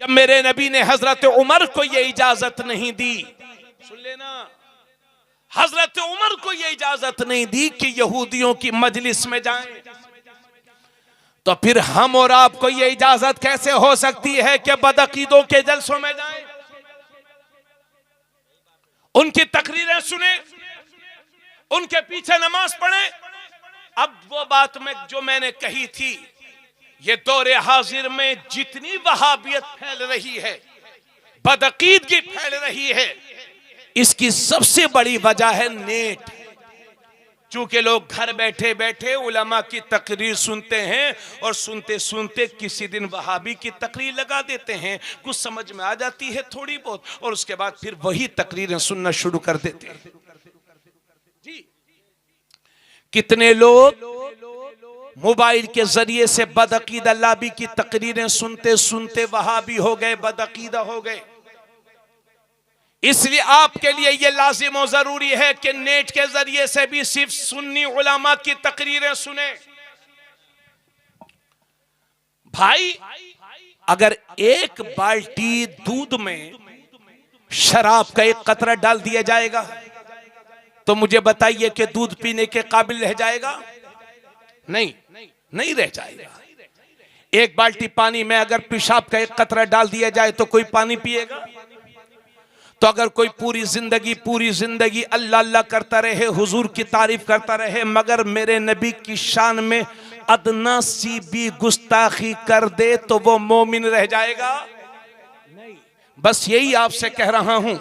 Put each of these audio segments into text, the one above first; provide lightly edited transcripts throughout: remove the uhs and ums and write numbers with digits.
जब मेरे नबी ने हजरत उमर को ये इजाजत नहीं दी, सुन लेना, हजरत उमर को ये इजाजत नहीं दी कि यहूदियों की मजलिस में जाएं, तो फिर हम और आपको ये इजाजत कैसे हो सकती है कि बदअकीदों के जलसों में जाएं, उनकी तकरीरें सुने, उनके पीछे नमाज पढ़े। अब वो बात में जो मैंने कही थी, ये दौरे हाजिर में जितनी वहाबियत फैल रही है, बदअकीदगी फैल रही है, इसकी सबसे बड़ी वजह है नेट। चूंकि लोग घर बैठे बैठे उलमा की तकरीर सुनते हैं और सुनते सुनते किसी दिन वहाबी की तकरीर लगा देते हैं, कुछ समझ में आ जाती है थोड़ी बहुत, और उसके बाद फिर वही तकरीरें सुनना शुरू कर देते हैं। जी, कितने लोग मोबाइल के जरिए से बदअकीदा लाबी की तकरीरें सुनते सुनते वहाबी हो गए, बदअकीदा हो गए। इसलिए आपके लिए यह लाजिम और जरूरी है कि नेट के जरिए से भी सिर्फ सुन्नी उलमा की तकरीरें सुने। भाई, अगर एक बाल्टी दूध में शराब का एक कतरा डाल दिया जाएगा तो मुझे बताइए कि दूध पीने के काबिल रह जाएगा? नहीं रह जाएगा। एक बाल्टी पानी में अगर पेशाब का एक कतरा डाल दिया जाए तो कोई पानी पिएगा? तो अगर कोई पूरी जिंदगी अल्लाह अल्लाह करता रहे, हुजूर की तारीफ करता रहे, मगर मेरे नबी की शान में अदना सी भी गुस्ताखी कर दे तो वो मोमिन रह जाएगा? नहीं। बस यही आपसे कह रहा हूं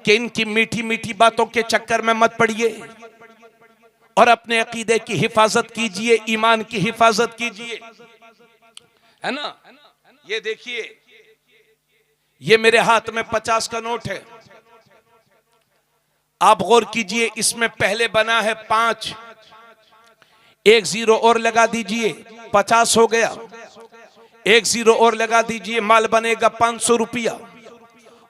कि इनकी मीठी मीठी बातों के चक्कर में मत पड़िए और अपने अकीदे की हिफाजत कीजिए, ईमान की हिफाजत कीजिए, है ना। ये देखिए, ये मेरे हाथ में 50 का नोट है, आप गौर कीजिए, इसमें पहले बना है 5, एक जीरो और लगा दीजिए, 50 हो गया, एक जीरो और लगा दीजिए, माल बनेगा 500 रुपया,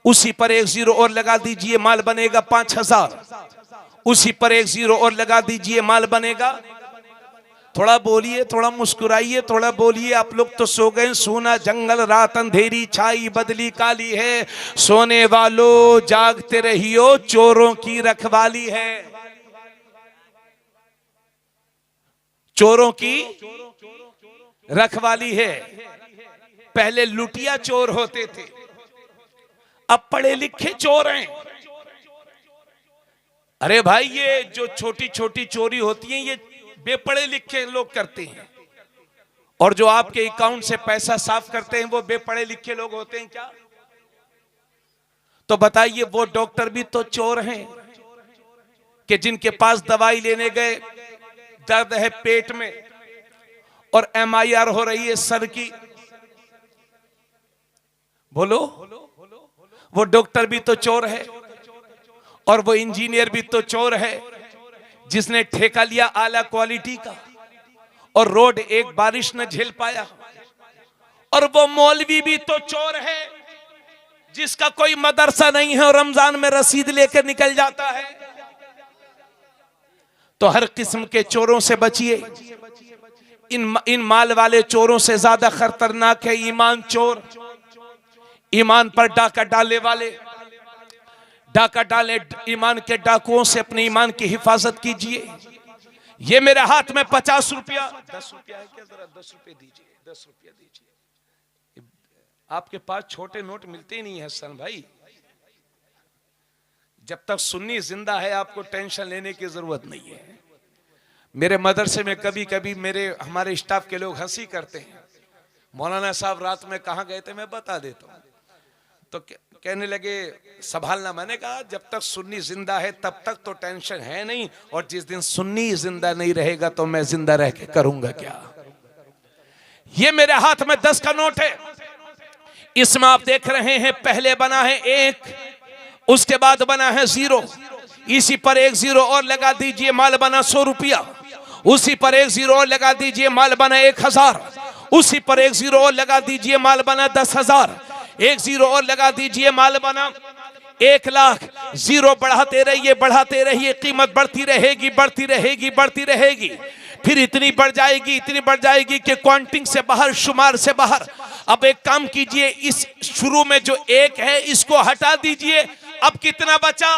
उसी पर एक जीरो और लगा दीजिए, माल बनेगा 5000, उसी पर एक जीरो और लगा दीजिए, माल बनेगा। थोड़ा बोलिए, थोड़ा मुस्कुराइए, थोड़ा बोलिए। आप लोग तो सो गए। सोना जंगल रात अंधेरी छाई बदली काली है, सोने वालों जागते रहियो चोरों की रखवाली है। चोरों की रखवाली है। पहले लुटिया चोर होते थे, अब पढ़े लिखे चोर हैं। अरे भाई, ये जो छोटी छोटी चोरी होती है ये बेपढ़े लिखे लोग करते हैं, और जो आपके अकाउंट से पैसा साफ करते हैं वो बेपढ़े लिखे लोग होते हैं क्या? तो बताइए, वो डॉक्टर भी तो चोर हैं कि जिनके पास दवाई लेने गए, दर्द है पेट में और MIR हो रही है सर की। बोलो, वो डॉक्टर भी तो चोर है और वो इंजीनियर भी तो चोर है जिसने ठेका लिया आला क्वालिटी का और रोड एक बारिश न झेल पाया। और वो मौलवी भी तो चोर है जिसका कोई मदरसा नहीं है और रमजान में रसीद लेकर निकल जाता है। तो हर किस्म के चोरों से बचिए। इन माल वाले चोरों से ज्यादा खतरनाक है ईमान चोर, ईमान पर डाका डालने वाले। डाका डाले, ईमान के डाकुओं से अपने ईमान की हिफाजत कीजिए। ये मेरे हाथ में 50 रुपया, 10 रुपया है क्या? जरा 10 रुपये दीजिए, 10 रुपया दीजिए। आपके पास छोटे नोट मिलते ही नहीं है हसन भाई। जब तक सुन्नी जिंदा है आपको टेंशन लेने की जरूरत नहीं है। मेरे मदरसे में कभी कभी हमारे स्टाफ के लोग हंसी करते हैं, मौलाना साहब रात में कहाँ गए थे, मैं बता देता हूँ। तो कहने लगे संभालना। मैंने कहा जब तक सुन्नी जिंदा है तब तक तो टेंशन है नहीं, और जिस दिन सुन्नी जिंदा नहीं रहेगा तो मैं जिंदा रह के करूंगा क्या? ये मेरे हाथ में 10 का नोट है। इसमें आप देख रहे हैं पहले बना है 1, उसके बाद बना है 0, इसी पर एक 0 और लगा दीजिए, माल बना 100 रुपया, उसी पर एक 0 और लगा दीजिए, माल बना 1000, उसी पर एक 0 और लगा दीजिए, माल बना 10,000, एक 0 और लगा दीजिए, माल बना 1 लाख। 0 बढ़ाते रहिए, बढ़ाते रहिए, कीमत बढ़ती रहेगी, बढ़ती रहेगी, बढ़ती रहेगी। फिर इतनी बढ़ जाएगी कि काउंटिंग से बाहर, शुमार से बाहर। अब एक काम कीजिए, इस शुरू में जो 1 है इसको हटा दीजिए। अब कितना बचा?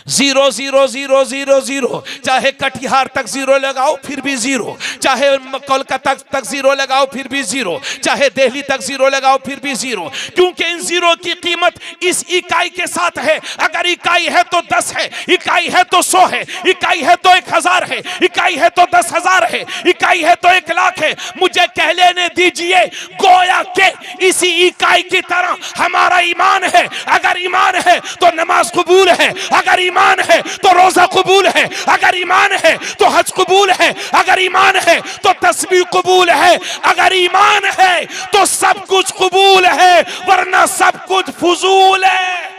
0 0 0 0 0। चाहे कटिहार तक 0 लगाओ फिर भी 0, चाहे कोलकाता तक 0 लगाओ फिर भी 0, चाहे दिल्ली तक 0 लगाओ फिर भी 0, क्योंकि इन 0 की कीमत इस इकाई के साथ है। अगर इकाई है तो 10 है, इकाई है तो 100 है, इकाई है तो 1000 है, इकाई है तो 10,000 है, इकाई है तो 1 लाख है। मुझे कह लेने दीजिए, गोया के इसी इकाई की तरह हमारा ईमान है। अगर ईमान है तो नमाज कबूल है, अगर ईमान है तो रोजा कबूल है, अगर ईमान है तो हज कबूल है, अगर ईमान है तो तस्बीह कबूल है, अगर ईमान है तो सब कुछ कबूल है, वरना सब कुछ फजूल है।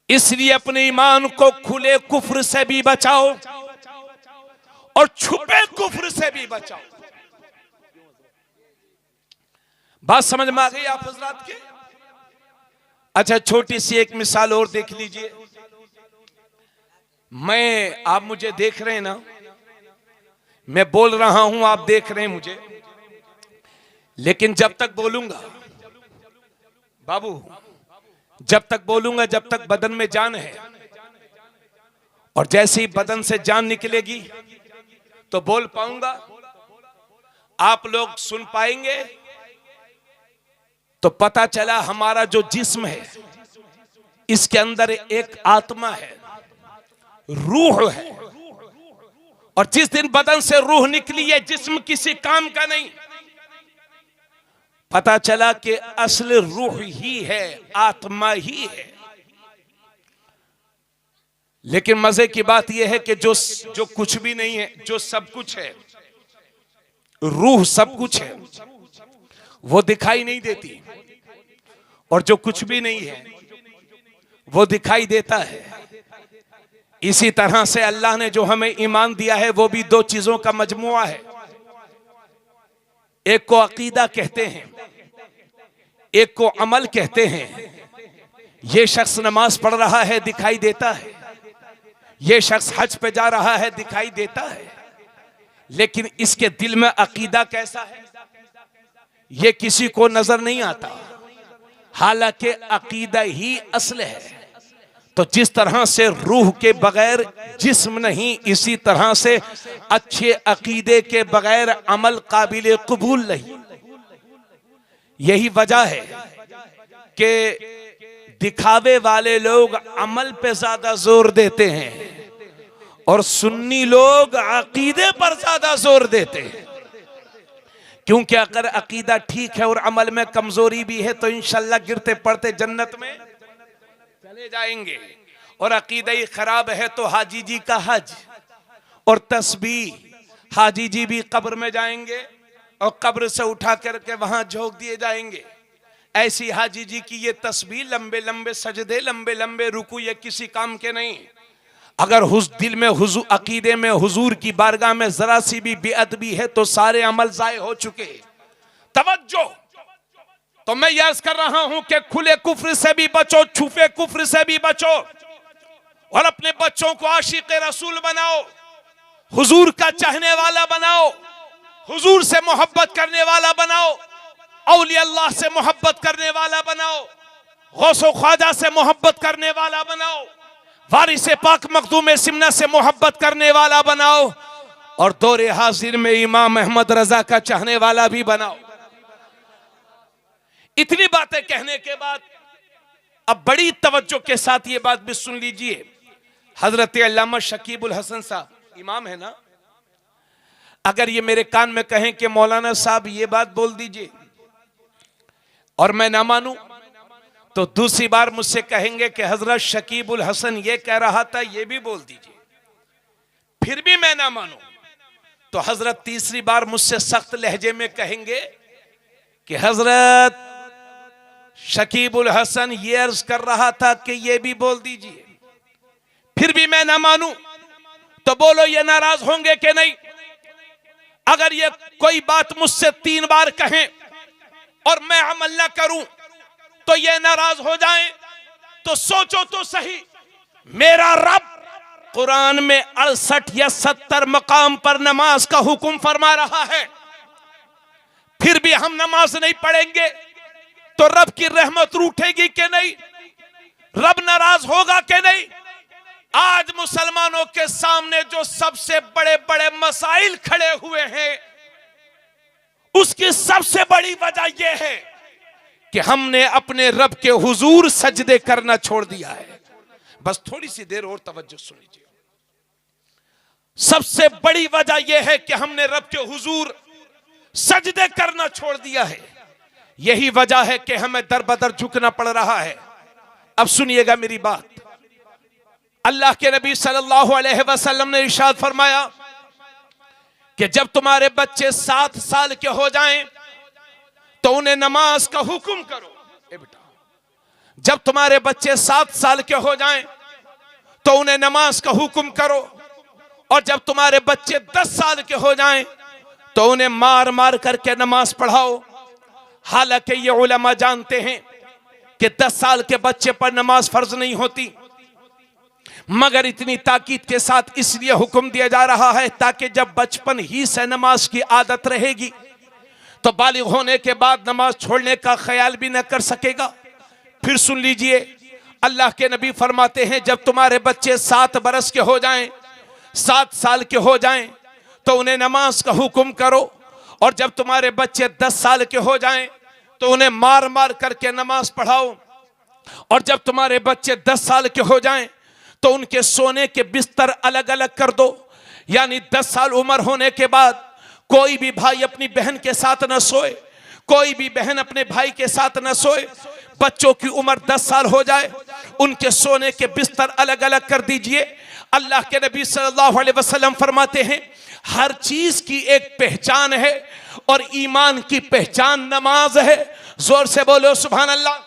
इसलिए अपने ईमान को खुले कुफ्र से भी बचाओ और छुपे कुफ्र से भी बचाओ। बात समझ में आ गई आप हजरात के? अच्छा, छोटी सी एक मिसाल और देख लीजिए। आप मुझे देख रहे हैं ना, मैं बोल रहा हूं, आप देख रहे हैं मुझे, लेकिन जब तक बोलूंगा बाबू, जब तक बोलूंगा, जब तक बदन में जान है, और जैसे ही बदन से जान निकलेगी तो बोल पाऊंगा, आप लोग सुन पाएंगे। तो पता चला हमारा जो जिस्म है इसके अंदर एक आत्मा है, रूह है, और जिस दिन बदन से रूह निकली है, जिस्म किसी काम का नहीं। पता चला कि असल रूह ही है, आत्मा ही है। लेकिन मजे की बात यह है कि जो कुछ भी नहीं है, जो सब कुछ है, रूह सब कुछ है, वो दिखाई नहीं देती, और जो कुछ भी नहीं है वो दिखाई देता है। इसी तरह से अल्लाह ने जो हमें ईमान दिया है वो भी 2 चीजों का मजमुआ है। एक को अकीदा कहते हैं, एक को अमल कहते हैं। ये शख्स नमाज पढ़ रहा है, दिखाई देता है। ये शख्स हज पे जा रहा है, दिखाई देता है। लेकिन इसके दिल में अकीदा कैसा है ये किसी को नजर नहीं आता, हालांकि अकीदा ही असल है। तो जिस तरह से रूह के बगैर जिस्म नहीं, इसी तरह से अच्छे अकीदे के बगैर अमल काबिल कबूल नहीं। यही वजह है कि दिखावे वाले लोग अमल पे ज्यादा जोर देते हैं और सुन्नी लोग अकीदे पर ज्यादा जोर देते हैं। क्योंकि अगर अकीदा ठीक है और अमल में कमजोरी भी है तो इंशाल्लाह गिरते पड़ते जन्नत में चले जाएंगे, और अकीदा ही खराब है तो हाजी जी का हज और तस्बीह, हाजी जी भी कब्र में जाएंगे और कब्र से उठा करके वहां झोंक दिए जाएंगे। ऐसी हाजी जी की ये तस्बीह, लंबे लंबे सजदे, लंबे लंबे रुकू, ये किसी काम के नहीं। अगर दिल में हुजूर, अकीदे में हुजूर की बारगाह में जरा सी भी बेअदबी है तो सारे अमल जाए हो चुके। तवज्जो, तो मैं ये अर्ज कर रहा हूं कि खुले कुफ्र से भी बचो, छुपे कुफ्र से भी बचो, और अपने बच्चों को आशिक रसूल बनाओ, हुजूर का चाहने वाला बनाओ, हुजूर से मोहब्बत करने वाला बनाओ, औलिया अल्लाह से मोहब्बत करने वाला बनाओ, गौसो ख्वाजा से मोहब्बत करने वाला बनाओ, वारिस पाक मखदूम सिमना से मोहब्बत करने वाला बनाओ, और दौरे हाजिर में इमाम अहमद रजा का चाहने वाला भी बनाओ। इतनी बातें कहने के बाद अब बड़ी तवज्जो के साथ ये बात भी सुन लीजिए। हजरत अल्लामा शकीबुल हसन साहब इमाम है ना, अगर ये मेरे कान में कहें कि मौलाना साहब ये बात बोल दीजिए और मैं ना मानूं, तो दूसरी बार मुझसे कहेंगे कि हजरत शकीबुल हसन ये कह रहा था, ये भी बोल दीजिए, फिर भी मैं ना मानूं, तो हजरत तीसरी बार मुझसे सख्त लहजे में कहेंगे कि हजरत शकीबुल हसन ये अर्ज कर रहा था कि ये भी बोल दीजिए, फिर भी मैं ना मानूं, तो बोलो ये नाराज होंगे कि नहीं? अगर ये कोई बात मुझसे 3 बार कहें और मैं अमल ना करूं तो ये नाराज हो जाएं, तो सोचो तो सही, मेरा रब कुरान में 68 या 70 मकाम पर नमाज का हुक्म फरमा रहा है, फिर भी हम नमाज नहीं पढ़ेंगे तो रब की रहमत रूठेगी कि नहीं? रब नाराज होगा कि नहीं? आज मुसलमानों के सामने जो सबसे बड़े बड़े मसाइल खड़े हुए हैं, उसकी सबसे बड़ी वजह यह है कि हमने अपने रब के हुजूर सजदे करना छोड़ दिया है। बस थोड़ी सी देर और तवज्जो सुनिए। सबसे बड़ी वजह यह है कि हमने रब के हुजूर सजदे करना छोड़ दिया है। यही वजह है कि हमें दर बदर झुकना पड़ रहा है। अब सुनिएगा मेरी बात। अल्लाह के नबी सल्लल्लाहु अलैहि वसल्लम ने इरशाद फरमाया कि जब तुम्हारे बच्चे 7 साल के हो जाएं तो उन्हें नमाज का हुक्म करो। ए बेटा, जब तुम्हारे बच्चे 7 साल के हो जाएं तो उन्हें नमाज का हुक्म करो, और जब तुम्हारे बच्चे 10 साल के हो जाएं तो उन्हें मार मार करके नमाज पढ़ाओ। हालांकि ये उलमा जानते हैं कि 10 साल के बच्चे पर नमाज फर्ज नहीं होती, मगर इतनी ताकीद के साथ इसलिए हुक्म दिया जा रहा है ताकि जब बचपन ही से नमाज की आदत रहेगी तो बालिग होने के बाद नमाज छोड़ने का ख्याल भी न कर सकेगा। फिर सुन लीजिए, अल्लाह के नबी फरमाते हैं जब तुम्हारे बच्चे 7 बरस के हो जाएं, 7 साल के हो जाएं तो उन्हें नमाज का हुक्म करो, और जब तुम्हारे बच्चे 10 साल के हो जाएं तो उन्हें मार मार करके नमाज पढ़ाओ, और जब तुम्हारे बच्चे 10 साल के हो जाएं तो उनके सोने के बिस्तर अलग अलग कर दो। यानी 10 साल उम्र होने के बाद कोई भी भाई अपनी बहन के साथ न सोए, कोई भी बहन अपने भाई के साथ न सोए। बच्चों की उम्र 10 साल हो जाए, उनके सोने के बिस्तर अलग अलग कर दीजिए। अल्लाह के नबी सल्लल्लाहु अलैहि वसल्लम फरमाते हैं हर चीज की एक पहचान है, और ईमान की पहचान नमाज है। जोर से बोलो सुभान अल्लाह।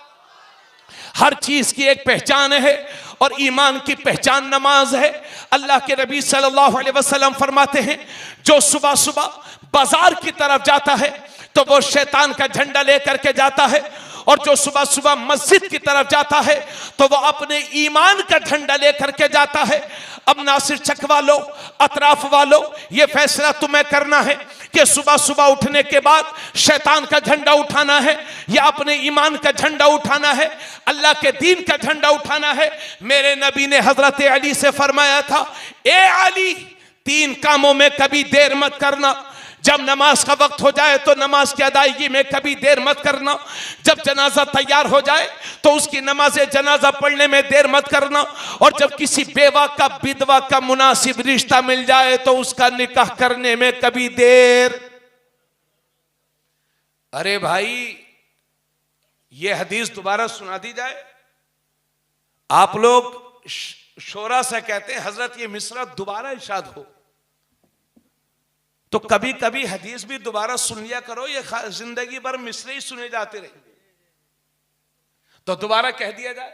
हर चीज की एक पहचान है और ईमान की पहचान नमाज है। अल्लाह के नबी सल्लल्लाहु अलैहि वसल्लम फरमाते हैं जो सुबह सुबह बाजार की तरफ जाता है तो वो शैतान का झंडा लेकर के जाता है, और जो सुबह सुबह मस्जिद की तरफ जाता है तो वो अपने ईमान का झंडा लेकर के जाता है। अब नासिर चक वालों, अतराफ वालों, ये फैसला तुम्हें करना है कि सुबह सुबह उठने के बाद शैतान का झंडा उठाना है या अपने ईमान का झंडा उठाना है, अल्लाह के दीन का झंडा उठाना है। मेरे नबी ने हजरत अली से फरमाया था, ए अली, 3 कामों में कभी देर मत करना। जब नमाज का वक्त हो जाए तो नमाज की अदायगी में कभी देर मत करना। जब जनाजा तैयार हो जाए तो उसकी नमाज जनाजा पढ़ने में देर मत करना। और जब किसी बेवा का, विधवा का मुनासिब रिश्ता मिल जाए तो उसका निकाह करने में कभी देर। अरे भाई, ये हदीस दोबारा सुना दी जाए। आप लोग शोरा से कहते हैं हजरत ये मिसरा दोबारा इरशाद हो, तो कभी कभी हदीस भी दोबारा सुन लिया करो। ये जिंदगी भर मिसरे ही सुने जाते रहे, तो दोबारा कह दिया जाए।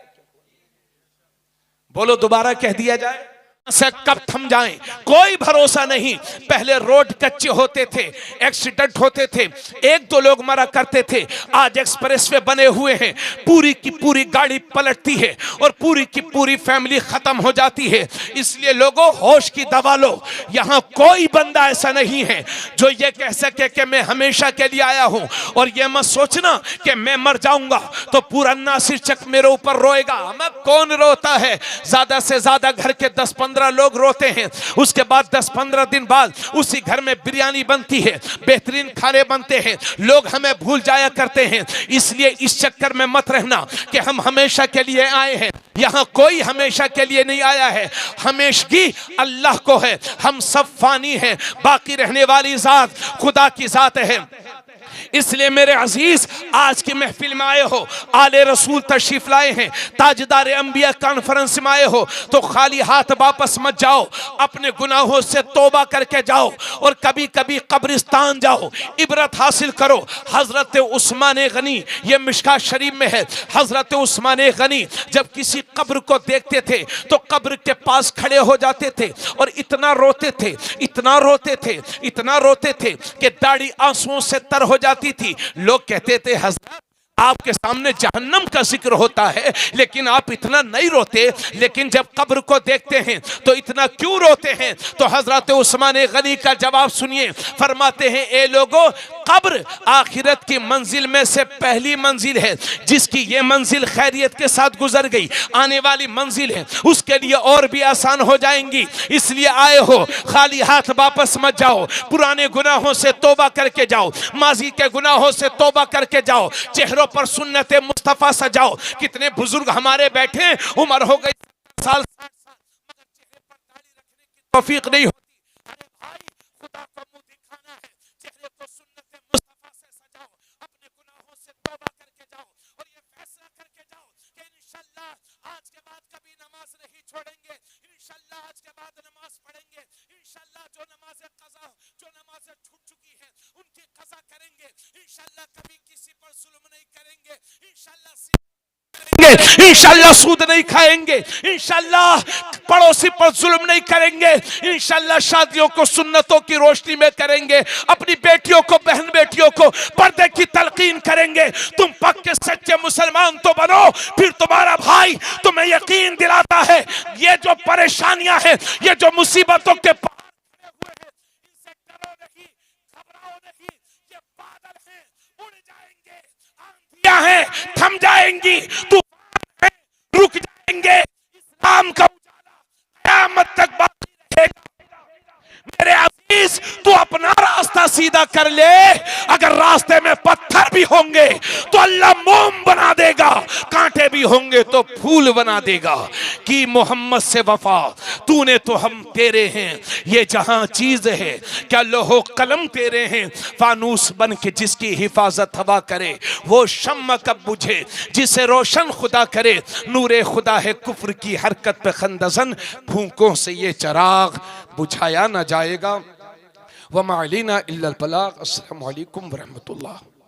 बोलो दोबारा कह दिया जाए। से कब थम जाएं कोई भरोसा नहीं। पहले रोड कच्चे होते थे, एक्सीडेंट होते थे, 1-2 लोग मरा करते थे। आज एक्सप्रेसवे बने हुए हैं, पूरी की पूरी गाड़ी पलटती है और पूरी की पूरी फैमिली खत्म हो जाती है। इसलिए लोगों, होश की दवा लो। यहाँ कोई बंदा ऐसा नहीं है जो ये कह सके कि मैं हमेशा के लिए आया हूँ, और ये मत सोचना कि मैं मर जाऊंगा तो पूरा नासिर चक मेरे ऊपर रोएगा। मैं कौन रोता है? ज्यादा से ज्यादा घर के 10-15 लोग रोते हैं। उसके बाद 10-15 दिन बाद उसी घर में बिरयानी बनती है, बेहतरीन खाने बनते हैं, लोग हमें भूल जाया करते हैं। इसलिए इस चक्कर में मत रहना कि हम हमेशा के लिए आए हैं। यहाँ कोई हमेशा के लिए नहीं आया है, हमेशगी अल्लाह को है। हम सब फानी हैं, बाकी रहने वाली जात खुदा की जात है। इसलिए मेरे अजीज, आज की महफिल में आए हो, आले रसूल तशरीफ लाए हैं, ताजदार अंबिया कॉन्फ्रेंस में आए हो, तो खाली हाथ वापस मत जाओ। अपने गुनाहों से तौबा करके जाओ और कभी कभी कब्रिस्तान जाओ, इबरत हासिल करो। हजरत उस्मान गनी, ये मिशकात शरीफ में है, हजरत उस्मान गनी जब किसी कब्र को देखते थे तो कब्र के पास खड़े हो जाते थे और इतना रोते थे, इतना रोते थे, इतना रोते थे कि दाढ़ी आंसुओं से तर हो जाती थी। लोग कहते थे हजरत आपके सामने जहन्नम का जिक्र होता है लेकिन आप इतना नहीं रोते, लेकिन जब कब्र को देखते हैं तो इतना क्यों रोते हैं? तो हजरत उस्मान गनी का जवाब सुनिए, फरमाते हैं ए लोगों, कब्र आखिरत की मंजिल में से पहली मंजिल है। जिसकी ये मंजिल खैरियत के साथ गुजर गई, आने वाली मंजिल है उसके लिए और भी आसान हो जाएंगी। इसलिए आए हो खाली हाथ वापस मत जाओ, पुराने गुनाहों से तौबा करके जाओ, माजी के गुनाहों से तौबा करके जाओ, चेहरों पर सुन्नत मुस्तफा सजाओ। कितने बुजुर्ग हमारे बैठे, उम्र हो गई साल, मगर चेहरे पर दाढ़ी रखने की तौफीक नहीं होती। अरे भाई, खुदा को मुंह दिखाना है, चेहरे को सुन्नत मुस्तफा से सजाओ, अपने गुनाहों से तौबा करके जाओ और ये फैसला करके जाओ कि इंशाल्लाह आज के बाद कभी नमाज नहीं छोड़ेंगे, इंशाल्लाह आज के बाद नमाज पढ़ेंगे, इंशाल्लाह जो नमाजें कज़ा, जो नमाजें छूट चुकी हैं उनकी कज़ा करेंगे, इंशाल्लाह कभी किसी पर जुल्म नहीं करेंगे, इंशाल्लाह सूद नहीं खाएंगे, इंशाल्लाह पड़ोसी पर जुल्म नहीं करेंगे, इंशाल्लाह शादियों को सुन्नतों की रोशनी में करेंगे, अपनी बेटियों को, बहन बेटियों को पर्दे की तलकीन करेंगे। तुम पक्के सच्चे मुसलमान तो बनो, फिर तुम्हारा भाई तुम्हें यकीन दिलाता है ये जो परेशानियां हैं, ये जो मुसीबतों के इनसे डरो नहीं, घबराओ नहीं, ये बादल हैं, उड़ जाएंगे, आंधियां हैं, थम जाएंगी, तूफान हैं, रुक जाएंगे, इस्लाम का उजाला क़यामत तक बाकी रहेगा। मेरे अजीज, तू अपना रास्ता सीधा कर ले, अगर रास्ते में पत्थर भी होंगे तो अल्लाह मोम बना देगा, कांटे भी होंगे तो फूल बना देगा। कि मोहम्मद से वफा, तूने तो हम तेरे हैं, ये जहां चीज है क्या लोहो कलम तेरे हैं, फानूस बन के जिसकी हिफाजत हवा करे, वो शम्मा कब बुझे जिसे रोशन खुदा करे, नूरे खुदा है कुफ्र की हरकत पे खंदजन, फूंकों से ये चराग बुझाया न जाएगा। वमा अलैना इल्लल बलाग। अस्सलामु अलैकुम व रहमतुल्लाह।